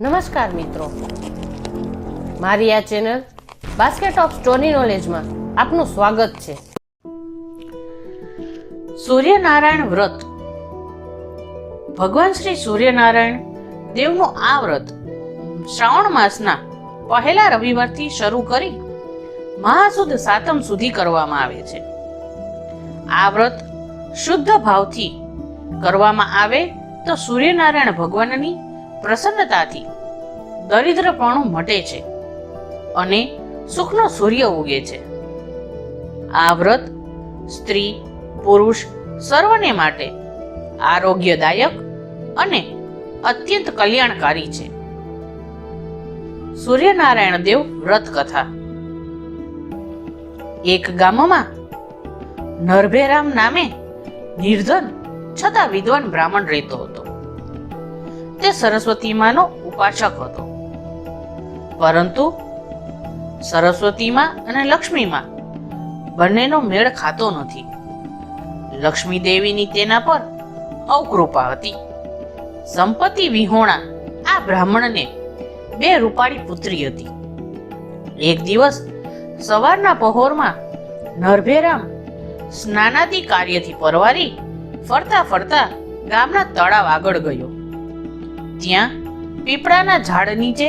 નમસ્કાર મિત્રો, મારી આ ચેનલ બાસ્કેટ ઓફ સ્ટોરી નોલેજમાં આપનું સ્વાગત છે. સૂર્યનારાયણ વ્રત. ભગવાન શ્રી સૂર્યનારાયણ દેવનું આ વ્રત શ્રાવણ માસના પહેલા રવિવારથી શરૂ કરી મહાસુદ સાતમ સુધી કરવામાં આવે છે. આ વ્રત શુદ્ધ ભાવથી કરવામાં આવે તો સૂર્યનારાયણ ભગવાનની પ્રસન્નતાથી દરિદ્રપણું મટે છે અને સુખનો સૂર્ય ઉગે છે. આ વ્રત સ્ત્રી પુરુષ સર્વને માટે આરોગ્યદાયક અને અત્યંત કલ્યાણકારી છે. સૂર્યનારાયણ દેવ વ્રત કથા. એક ગામમાં નરભેરામ નામે નિર્ધન છતાં વિદ્વાન બ્રાહ્મણ રહેતો હતો. તે સરસ્વતી માનો ઉપાસક હતો, પરંતુ સરસ્વતીમાં અને લક્ષ્મીમાં બંનેનો મેળ ખાતો નથી. લક્ષ્મી દેવીની તેના પર અવકૃપા હતી. સંપત્તિ વિહોણા આ બ્રાહ્મણને 2 રૂપાળી પુત્રી હતી. એક દિવસ સવારના પહોરમાં નરભેરામ સ્નાનાદિ કાર્યથી પરવારી ફરતા ફરતા ગામના તળાવ આગળ ગયો. ત્યાં પીપળાના ઝાડ નીચે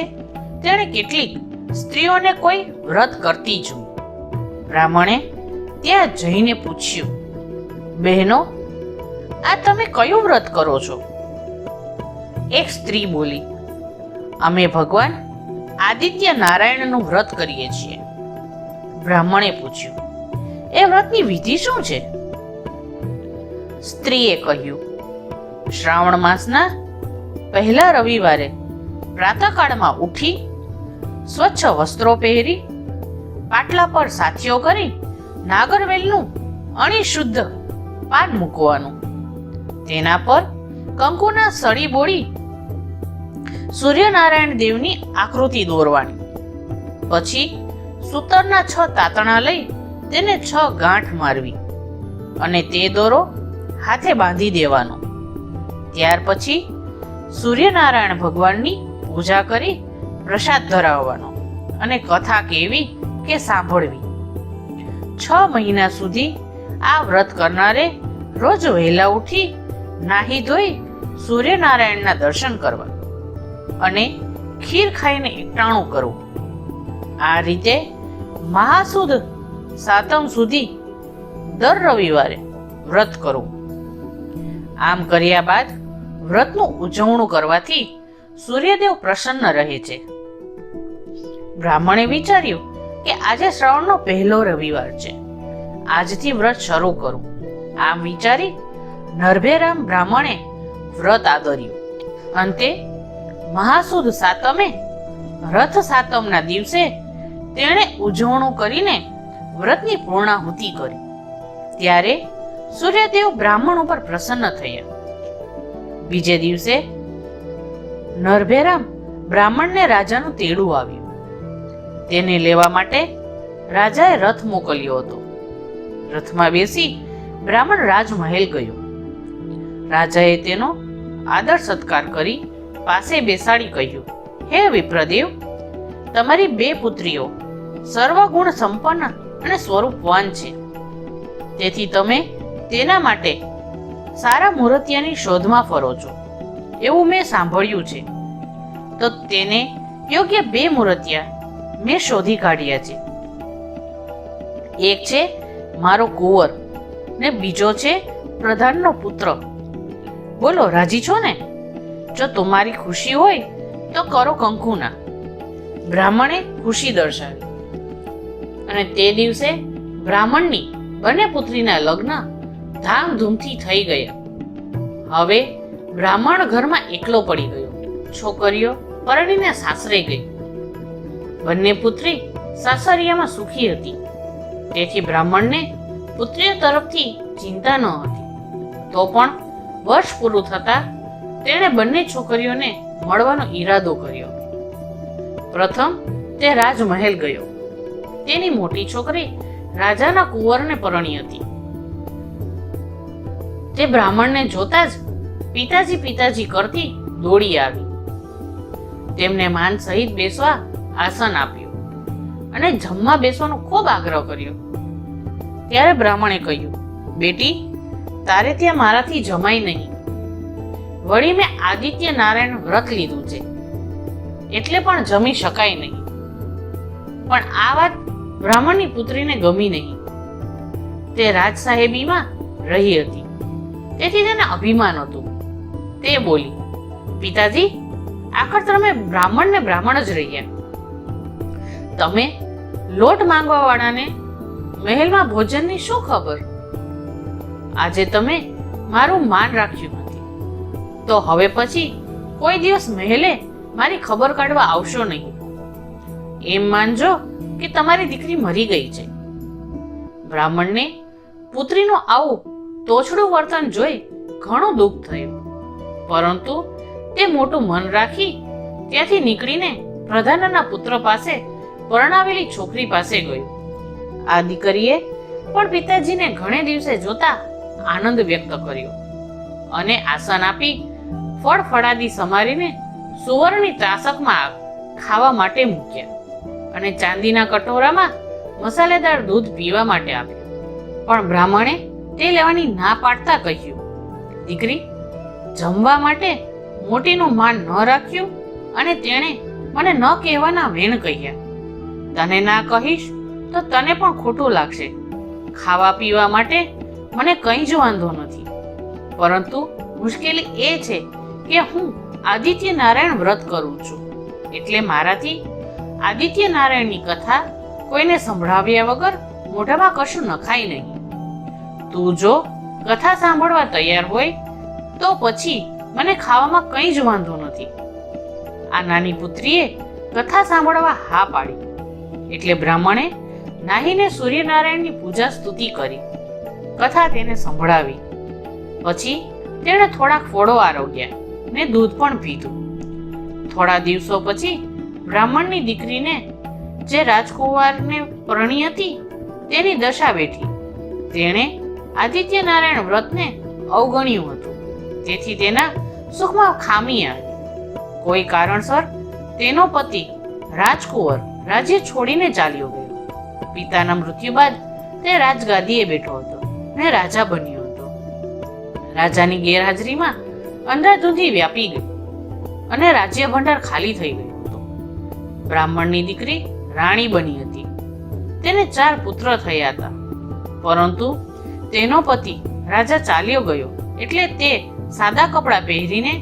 તેણે કેટલીક સ્ત્રીઓને કોઈ વ્રત કરતી જોઈ. બ્રાહ્મણે ત્યાં જઈને પૂછ્યું, બહેનો, આ તમે કયું વ્રત કરો છો? એક સ્ત્રી બોલી, અમે ભગવાન આદિત્ય નારાયણનું વ્રત કરીએ છીએ. બ્રાહ્મણે પૂછ્યું, એ વ્રતની વિધિ શું છે? સ્ત્રીએ કહ્યું, શ્રાવણ માસના પહેલા રવિવારે પ્રાતઃકાળમાં ઉઠી સ્વચ્છ વસ્ત્રો પહેરી પાટલા પર સાથીઓ કરી નાગરવેલનું અણિશુદ્ધ પાન મૂકવાનું, તેના પર કંકુના સળી બોળી સૂર્યનારાયણ દેવની આકૃતિ દોરવાની, પછી સૂતરના 6 તાતણા લઈ તેને 6 ગાંઠ મારવી અને તે દોરો હાથે બાંધી દેવાનો. ત્યાર પછી સૂર્યનારાયણ ભગવાનની પૂજા કરી પ્રસાદ ધરાવવાનો અને કથા કહેવી કે સાંભળવી. 6 મહિના સુધી આ વ્રત કરનારે રોજ વહેલા ઉઠી નાહી ધોઈ સૂર્યનારાયણના દર્શન કરવા અને ખીર ખાઈને એકટાણું કરવું. આ રીતે મહાસુદ સાતમ સુધી દર રવિવારે વ્રત કરવું. આમ કર્યા બાદ વ્રતનું ઉજવણું કરવાથી સૂર્યદેવ પ્રસન્ન રહે છે. બ્રાહ્મણે વિચાર્યું કે આજે શ્રાવણનો પહેલો રવિવાર છે, આજથી વ્રત શરૂ કરું. આમ વિચારી નરભેરામ બ્રાહ્મણે વ્રત આદર્યું. અંતે મહાસુદ સાતમે રથ સાતમના દિવસે તેણે ઉજવણું કરીને વ્રતની પૂર્ણાહુતિ કરી. ત્યારે સૂર્યદેવ બ્રાહ્મણ ઉપર પ્રસન્ન થયા. બીજે દિવસે નરભેરામ બ્રાહ્મણને રાજાનું તેડું આવ્યું. તેને લેવા માટે રાજાએ રથ મોકલ્યો હતો. રથમાં બેસી બ્રાહ્મણ રાજમહેલ ગયો. રાજાએ તેનો આદર સત્કાર કરી પાસે બેસાડી કહ્યું, હે વિપ્રદેવ, તમારી 2 પુત્રીઓ સર્વગુણ સંપન્ન અને સ્વરૂપવાન છે. તેથી તમે તેના માટે સારા મૂર્તિયાની શોધમાં ફરો છો એવું મેં સાંભળ્યું છે. તો તેને યોગ્ય 2 મૂર્તિયા મેં શોધી કાઢ્યા છે. એક છે મારો કુંવર ને બીજો છે પ્રધાનનો પુત્ર. બોલો, રાજી છો ને? જો તમારી ખુશી હોય તો કરો કંકુના. બ્રાહ્મણે ખુશી દર્શાવી અને તે દિવસે બ્રાહ્મણની બંને પુત્રીના લગ્ન ધામધૂમથી થઈ ગયા. હવે બ્રાહ્મણ ઘરમાં એકલો પડી ગયો. છોકરીઓ પરણીને સાસરે ગઈ. બંને પુત્રી સાસરિયામાં સુખી હતી. તેથી બ્રાહ્મણને પુત્રીઓ તરફથી ચિંતા ન હતી. તો પણ વર્ષ પૂરું થતા તેણે બંને છોકરીઓને મળવાનો ઈરાદો કર્યો. પ્રથમ તે રાજમહેલ ગયો. તેની મોટી છોકરી રાજાના કુંવરને પરણી હતી. તે બ્રાહ્મણને જોતા જ પિતાજી પિતાજી કરતી દોડી આવી. તેમને માન સહિત બેસવા આસન આપ્યું અને જમવા બેસવાનો ખૂબ આગ્રહ કર્યો. ત્યારે બ્રાહ્મણે કહ્યું, બેટી, તારે ત્યાં મારાથી જમાય નહીં. વળી મેં આદિત્ય નારાયણ વ્રત લીધું છે એટલે પણ જમી શકાય નહીં. પણ આ વાત બ્રાહ્મણની પુત્રીને ગમી નહીં. તે રાજ સાહેબીમાં રહી હતી, તેથી તેને અભિમાન હતું. તે બોલી, પિતાજી, આખર તમે બ્રાહ્મણ ને બ્રાહ્મણ જ રહ્યા. તમે લોટ માંગવા વાળાને મહેલમાં ભોજનની શું ખબર? આજે તમે મારું માન રાખ્યું નથી, તો હવે પછી કોઈ દિવસ મહેલે મારી ખબર કાઢવા આવશો નહીં. એમ માનજો કે તમારી દીકરી મરી ગઈ છે. બ્રાહ્મણને પુત્રીનું આવું તોછડું વર્તન જોઈ ઘણું દુઃખ થયું, પરંતુ તે મોટું મન રાખી ત્યાંથી નીકળીને પ્રધાનના પુત્ર પાસે પરણાવેલી છોકરી પાસે ગયો. આ દીકરીએ પણ પિતાજીને ઘણે દિવસે જોતા આનંદ વ્યક્ત કર્યો અને આસન આપી ફળ ફળાદી સમારીને સુવર્ણની ત્રાસકમાં ખાવા માટે મૂક્યા અને ચાંદીના કટોરામાં મસાલેદાર દૂધ પીવા માટે આપ્યું. પણ બ્રાહ્મણે તે લેવાની ના પાડતા કહ્યું, દીકરી, જમવા માટે મોટીનું માન ન રાખ્યું અને તેણે મને ન કહેવાના વેણ કહ્યા. તને ના કહીશ તો તને પણ ખોટું લાગશે. ખાવા પીવા માટે મને કંઈ જ વાંધો નથી, પરંતુ મુશ્કેલી એ છે કે હું આદિત્ય નારાયણ વ્રત કરું છું, એટલે મારાથી આદિત્ય નારાયણની કથા કોઈને સંભળાવ્યા વગર મોઢામાં કશું નખાય નહીં. તું જો કથા સાંભળવા તૈયાર હોય તો પછી મને ખાવામાં કંઈ જ વાંધો નથી. આ નાની પુત્રીએ કથા સાંભળવા હા પાડી, એટલે બ્રાહ્મણે નાહીને સૂર્યનારાયણની પૂજા સ્તુતિ કરી, કથા તેને સંભળાવી. પછી તેણે થોડાક ફળો આરોગ્યા ને દૂધ પણ પીધું. થોડા દિવસો પછી બ્રાહ્મણની દીકરીને, જે રાજકુમારને પરણી હતી, તેની દશા બેઠી. તેણે આદિત્ય નારાયણ વ્રતને અવગણ્યું હતું, તેથી તેના સુખમાં ખામી આવી. કોઈ કારણસર તેનો પતિ રાજકુંવર રાજ્ય છોડીને ચાલ્યો ગયો. પિતાના મૃત્યુ બાદ તે રાજગાદીએ બેઠો હતો ને રાજા બન્યો હતો. રાજાની ગેરહાજરીમાં અંધાધૂંધી વ્યાપી ગઈ અને રાજ્ય ભંડાર ખાલી થઈ ગયો હતો. બ્રાહ્મણની દીકરી રાણી બની હતી. તેને 4 પુત્ર થયા હતા, પરંતુ તેનો પતિ રાજા ચાલ્યો ગયો એટલે તે સાદા કપડાં પહેરીને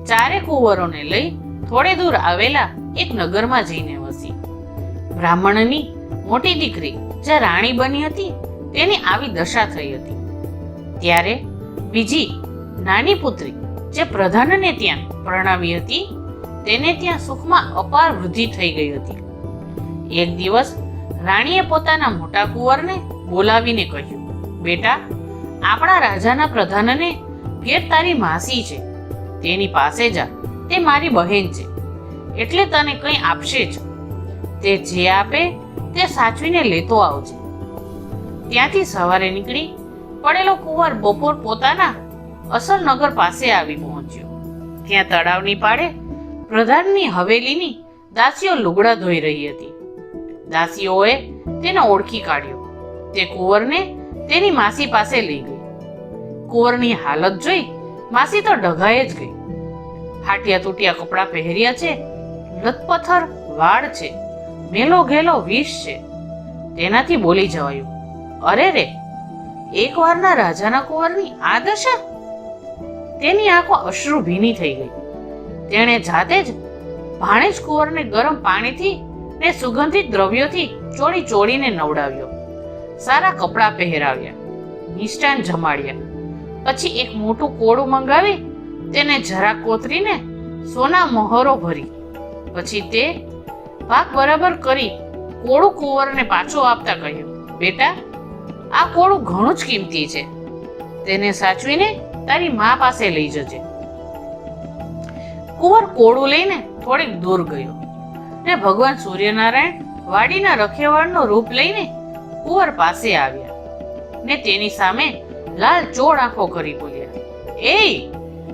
4 કુંવરોને લઈ થોડે દૂર આવેલા એક નગરમાં જઈને વસી. બ્રાહ્મણની મોટી દીકરી જે રાણી બની હતી, તેની આવી દશા થઈ હતી. ત્યારે બીજી નાની પુત્રી જે પ્રધાનને ત્યાં પરણાવી હતી, તેને ત્યાં સુખમાં અપાર વૃદ્ધિ થઈ ગઈ હતી. એક દિવસ રાણીએ પોતાના મોટા કુંવરને બોલાવીને કહ્યું, બેટા, આપણા રાજાના પ્રધાનને ઘેર તારી માસી છે, તેની પાસે જા. તે મારી બહેન છે, એટલે તને કંઈ આપશે જ. તે જે આપે તે સાચવીને લેતો આવજે. ત્યાંથી સવારે નીકળી પડેલો કુંવર બપોર પોતાના અસલ નગર પાસે આવી પહોંચ્યો. ત્યાં તળાવની પાળે પ્રધાનની હવેલીની દાસીઓ લુગડા ધોઈ રહી હતી. દાસીઓએ તેને ઓળખી કાઢ્યો. તે કુંવરને તેની માસી પાસે લઈ ગઈ. કુંવરની હાલત જોઈ માસી તો ડઘાએ જ ગઈ. ફાટ્યા તૂટ્યા કપડાં પહેર્યા છે, લથપથર વાળ છે, મેલો ઘેલો વિષ છે. તેનાથી બોલી જવાયું, અરે રે, એકવારના રાજાના કુંવરની આ દશા! તેની આંખો અશ્રુ ભીની થઈ ગઈ. તેણે જાતે જ ભાણેજ કુંવરને ગરમ પાણીથી ને સુગંધિત દ્રવ્યોથી ચોળીને નવડાવ્યો. સારા કપડાં પહેરાવ્યા, મિષ્ટાન જમાડ્યા. પછી એક મોટું કોળું મંગાવી તેને જરા કોતરીને સોના મહોરો ભરી. પછી તે ભાગ બરાબર કરી કોળું કુંવરને પાછો આપતા કહ્યું, બેટા, આ કોળું ઘણું જ કિંમતી છે, તેને સાચવીને તારી મા પાસે લઈ જજે. કુંવર કોળું લઈને થોડીક દૂર ગયો ને ભગવાન સૂર્યનારાયણ વાડીના રખેવાળનું રૂપ લઈને કુંવર પાસે આવ્યા ને તેની સામે લાલ ચોળ આંખો કરી બોલ્યા, એ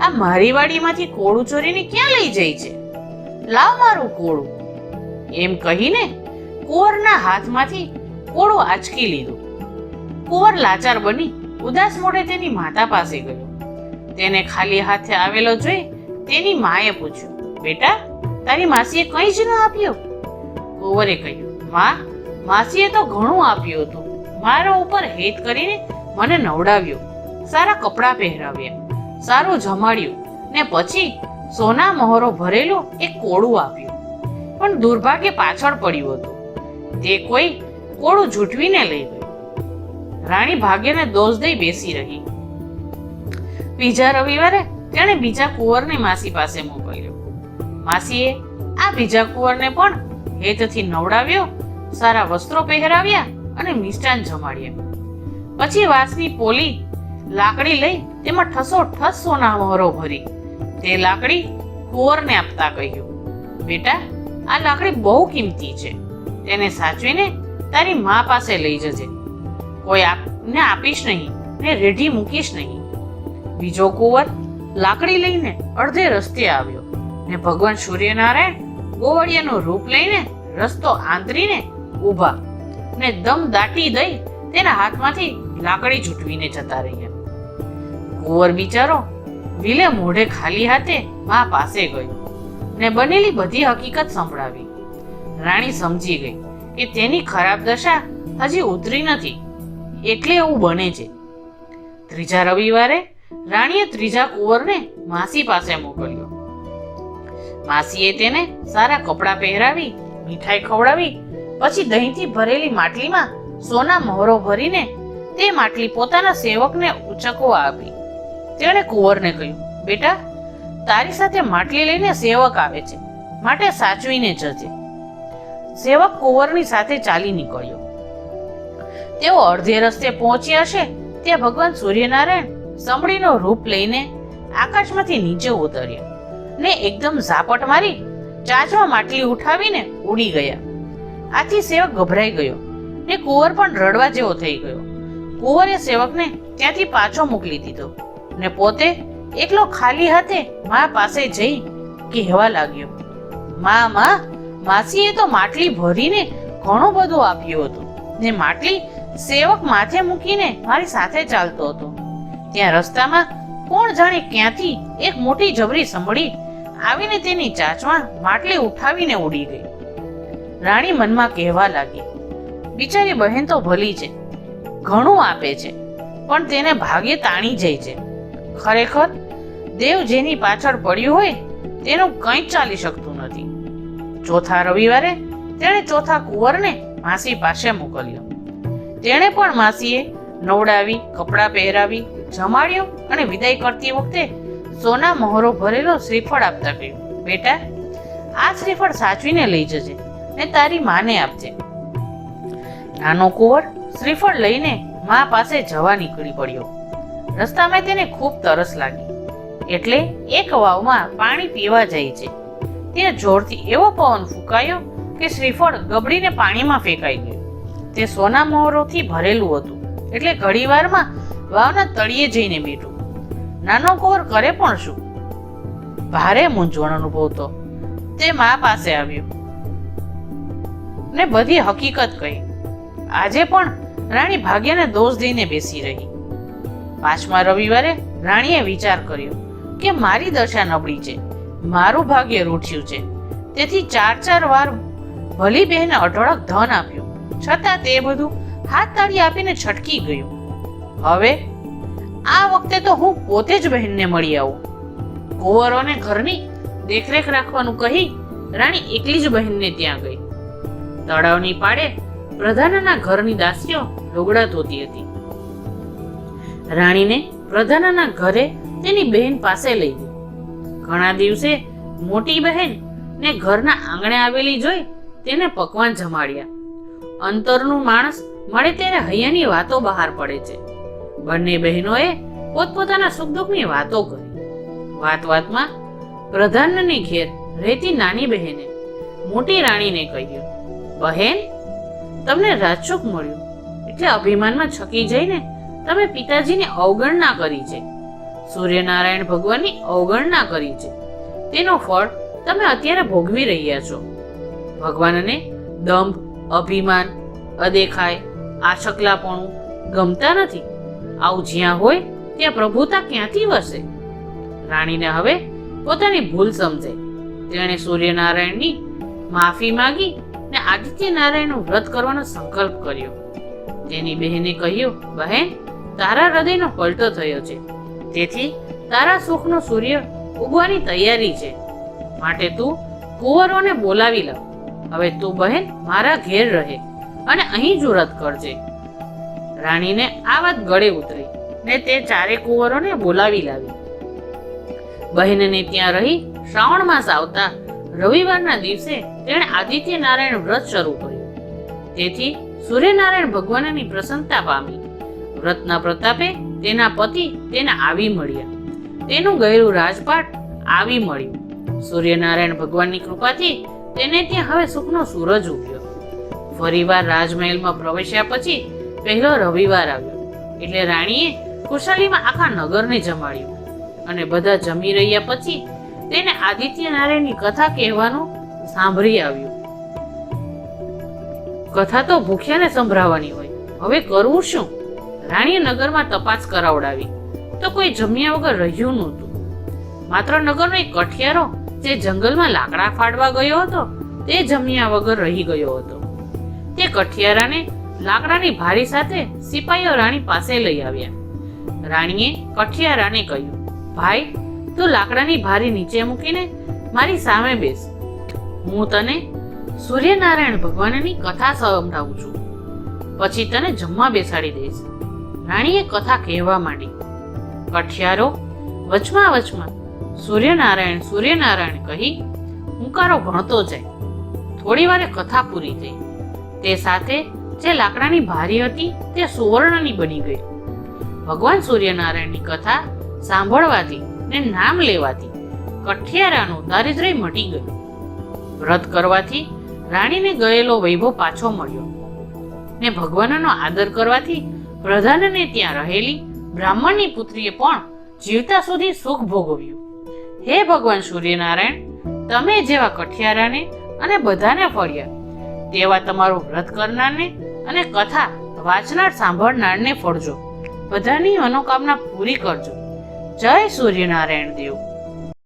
આ મારી વાડીમાંથી કોળું ચોરીને ક્યાં લઈ જાય છે? લાવ મારું કોળું. એમ કહીને કુંવરના હાથમાંથી કોળું આંચકી લીધું. કુંવર લાચાર બની ઉદાસ મોઢે તેની માતા પાસે ગયો. તેને ખાલી હાથે આવેલો જોઈ તેની માએ પૂછ્યું, બેટા, તારી માસીએ કંઈ જ ન આપ્યું? કુંવરે કહ્યું, માં, માસીએ તો ઘણું આપ્યું હતું. મારા ઉપર હેત કરીને મને નવડાવ્યો, સારા કપડાં પહેરાવ્યા, સારું જમાડ્યું ને પછી સોના મહોરો ભરેલું એક કોળું આપ્યું. પણ દુર્ભાગ્ય પાછળ પડ્યું હતું. તે કોઈ કોળું ઝૂંટવીને લઈ ગયું. રાણી ભાગ્યને દોષ દઈ બેસી રહી. બીજા રવિવારે તેણે બીજા કુંવરને માસી પાસે મોકલ્યો. માસીએ આ બીજા કુંવરને પણ હેતથી નવડાવ્યો, સારા વસ્ત્રો પહેરાવ્યા અને મિષ્ટાન જમાડ્યા. પછી વાંસની પોલી લાકડી લઈ તેમાં ઠસો સોના મહોરો ભરી તે લાકડી કુંવરને આપતા કહ્યું, બેટા, આ લાકડી બહુ કિંમતી છે. તેને સાચવીને તારી મા પાસે લઈ જજે. કોઈ આપને આપીશ નહીં ને રેઢી મૂકીશ નહીં. બીજો કુંવર લાકડી લઈને અડધે રસ્તે આવ્યો ને ભગવાન સૂર્યનારાયણ ગોવળિયાનું રૂપ લઈને રસ્તો આંતરીને ઊભા ને દમ દાટી દઈ તેના હાથમાંથી લાકડી ઝૂંટવીને જતા રહ્યા. કુંવર બિચારો વિલે મોઢે ખાલી હાથે મા પાસે ગયો ને બનેલી બધી હકીકત સંભળાવી. રાણી સમજી ગઈ કે તેની ખરાબ દશા હજી ઉતરી નથી, એટલે એવું બને છે. ત્રીજા રવિવારે રાણીએ ત્રીજા કુંવરને માસી પાસે મોકલ્યો. માસીએ તેને સારા કપડાં પહેરાવી, મીઠાઈ ખવડાવી, પછી દહીંથી ભરેલી માટલીમાં સોના મહોરો ભરીને તે માટલી પોતાના સેવકને ઉચકવા આપી. તેણે કુંવરને કહ્યું, બેટા, તારી સાથે માટલી લઈને સેવક આવે છે, માટે સાચવીને જજે. સેવક કુંવરની સાથે ચાલી નીકળ્યો. તેઓ અડધે રસ્તે પહોંચ્યા હશે ત્યાં ભગવાન સૂર્યનારાયણ સમડીનો રૂપ લઈને આકાશમાંથી નીચે ઉતર્યા ને એકદમ ઝાપટ મારી ચાંચમાં માટલી ઉઠાવીને ઉડી ગયા. આથી સેવક ગભરાઈ ગયો ને કુંવર પણ રડવા જેવો થઈ ગયો. કુંવરે સેવકને ત્યાંથી પાછો મોકલી દીધો ને પોતે એકલો ખાલી હાથે મા પાસે જઈ કહેવા લાગ્યો, માં, માસીએ તો માટલી ભરીને ઘણું બધું આપ્યું હતું ને માટલી સેવક માથે મૂકીને મારી સાથે ચાલતો હતો. ત્યાં રસ્તામાં કોણ જાણે ક્યાંથી એક મોટી જબરી સંભળી આવીને તેની ચાંચમાં માટલી ઉઠાવીને ઉડી ગઈ. રાણી મનમાં કહેવા લાગી, બિચારી બહેન તો ભલી છે, ઘણું આપે છે, પણ તેને ભાગ્ય તાણી જાય છે. ખરેખર દેવ જેની પાછળ પડ્યું હોય તેનું કંઈ ચાલી શકતું નથી. ચોથા રવિવારે તેણે ચોથા કુંવરને માસી પાસે મોકલ્યો. તેણે પણ માસીએ નવડાવી, કપડાં પહેરાવી, જમાડ્યો અને વિદાય કરતી વખતે સોના મહોરો ભરેલો શ્રીફળ આપતા કહ્યું, બેટા, આ શ્રીફળ સાચવીને લઈ જજે ને તારી માને આપજે. નાનો કુંવર શ્રીફળ લઈને મા પાસે જવા નીકળી પડ્યો. રસ્તામાં તેને ખૂબ તરસ લાગી એટલે એક વાવમાં પાણી પીવા જાય છે. ત્યાં જોરથી એવો પવન ફૂંકાયો કે શ્રીફળ ગબડીને પાણીમાં ફેંકાઈ ગયું. તે સોના મહોરોથી ભરેલું હતું એટલે ઘડીવારમાં વાવના તળિયે જઈને બેઠું. નાનો કુંવર કરે પણ શું? ભારે મૂંઝવણ અનુભવતો તે મા પાસે આવ્યો ને બધી હકીકત કહી. આજે પણ રાણી ભાગ્યને દોષ દઈને બેસી રહી. પાંચમા રવિવારે રાણીએ વિચાર કર્યો કે મારી દશા નબળી છે, મારું ભાગ્ય રૂઠ્યું છે. તેથી ચાર વાર ભલી બહેને અઢળક ધન આપ્યું, છતાં તે બધું હાથ તાળી આપીને છટકી ગયું. હવે આ વખતે તો હું પોતે જ બહેનને મળી આવું. કુંવરોને ઘરની દેખરેખ રાખવાનું કહી રાણી એકલી જ બહેનને ત્યાં ગઈ. તળાવની પાળે પ્રધાનના ઘરની દાસીઓ લુગડા ધોતી હતી. રાણીને પ્રધાનના ઘરે તેની બહેન પાસે લઈ ગઈ. ઘણા દિવસે મોટી બહેન ને ઘરના આંગણે આવેલી જોઈ તેને પકવાન જમાડ્યા. અંતરનું માણસ મળે ત્યારે હૈયાની વાતો બહાર પડે છે. બંને બહેનોએ પોતપોતાના સુખ દુઃખની વાતો કરી. વાતમાં પ્રધાનની ઘેર રહેતી નાની બહેને મોટી રાણીને કહ્યું, બહેન, તમને રાજસુખ મળ્યું એટલે અભિમાનમાં છકી જઈને તમે પિતાજીની અવગણના કરી છે, સૂર્યનારાયણ ભગવાનની અવગણના કરી છે. તેનું ફળ તમે અત્યારે ભોગવી રહ્યા છો. ભગવાનને દંભ, અભિમાન, અદેખાય, આશકલાપણું ગમતા નથી. આવું જ્યાં હોય ત્યાં પ્રભુતા ક્યાંથી વસે? રાણીને હવે પોતાની ભૂલ સમજે. તેણે સૂર્યનારાયણની માફી માંગી ને આદિત્ય નારાયણનું વ્રત કરવાનો સંકલ્પ કર્યો. તેની બહેને કહ્યું, બહેન, તારા હૃદયનો પલટો થયો છે, તેથી તારા સુખનો સૂર્ય ઉગવાની તૈયારી છે. માટે તું કુંવરોને બોલાવી લાવ. હવે તું બહેન મારા ઘેર રહે અને અહીં જ વ્રત કરજે. રાણીને આ વાત ગળે ઉતરી ને તે ચારે કુંવરોને બોલાવી લાવી. બહેનને ત્યાં રહી શ્રાવણ માસ આવતા રવિવારના દિવસે તેણે આદિત્ય નારાયણ વ્રત શરૂ કર્યું. તેથી સૂર્યનારાયણ ભગવાનની પ્રસન્નતા પામી. વ્રતના પ્રતાપે તેના પતિ તેને આવી મળ્યા. તેનું ગયેલું રાજપાટ આવી મળ્યું. સૂર્યનારાયણ ભગવાનની કૃપાથી તેને ત્યાં હવે સુખનો સૂરજ ઉગ્યો. ફરીવાર રાજમહેલમાં પ્રવેશ્યા પછી પહેલો રવિવાર આવ્યો એટલે રાણીએ ખુશાલીમાં આખા નગરને જમાડ્યું. અને બધા જમી રહ્યા પછી તેને આદિત્ય નારાયણની કથા કહેવાનું સાંભળી આવ્યું. કથા તો ભૂખ્યાને સંભળાવવાની હોય, હવે કરવું શું? રાણીએ નગરમાં તપાસ કરાવડાવી તો કોઈ જમ્યા વગર રહ્યું નહોતું. માત્ર નગરનો એક કઠિયારો જે જંગલમાં લાકડા ફાડવા ગયો હતો તે જમ્યા વગર રહી ગયો હતો. તે કઠિયારાને લાકડાની ભારી સાથે સિપાહીઓ રાણી પાસે લઈ આવ્યા. રાણીએ કઠિયારાને કહ્યું, ભાઈ, તું લાકડાની ભારી નીચે મૂકીને મારી સામે બેસ. હું તને સૂર્યનારાયણ ભગવાનની કથા સંભળાવું છું, પછી તને જમવા બેસાડી દઈશ. રાણીએ કથા કહેવા માંડી. કઠિયારો વચમાં સૂર્યનારાયણ સૂર્યનારાયણ કહી હુંકારો ભણતો જાય. થોડી વારે કથા પૂરી થઈ. તે સાથે જે લાકડાની ભારી હતી તે સુવર્ણની બની ગઈ. ભગવાન સૂર્યનારાયણની કથા સાંભળવાથી ને નામ લેવાથી કઠિયારાનું દારિદ્ર્ય મટી ગયું. વ્રત કરવાથી રાણીને ગયેલો વૈભવ પાછો મળ્યો ને ભગવાનનો આદર કરવાથી પ્રધાનને ત્યાં રહેલી બ્રાહ્મણની પુત્રીએ પણ જીવતા સુધી સુખ ભોગવ્યું. હે ભગવાન સૂર્યનારાયણ, તમે જેવા કઠિયારાને અને બધાને ફળ્યા તેવા તમારું વ્રત કરનારને અને કથા વાંચનાર સાંભળનારને ફળજો. બધાની મનોકામના પૂરી કરજો. જય સૂર્યનારાયણ દેવ.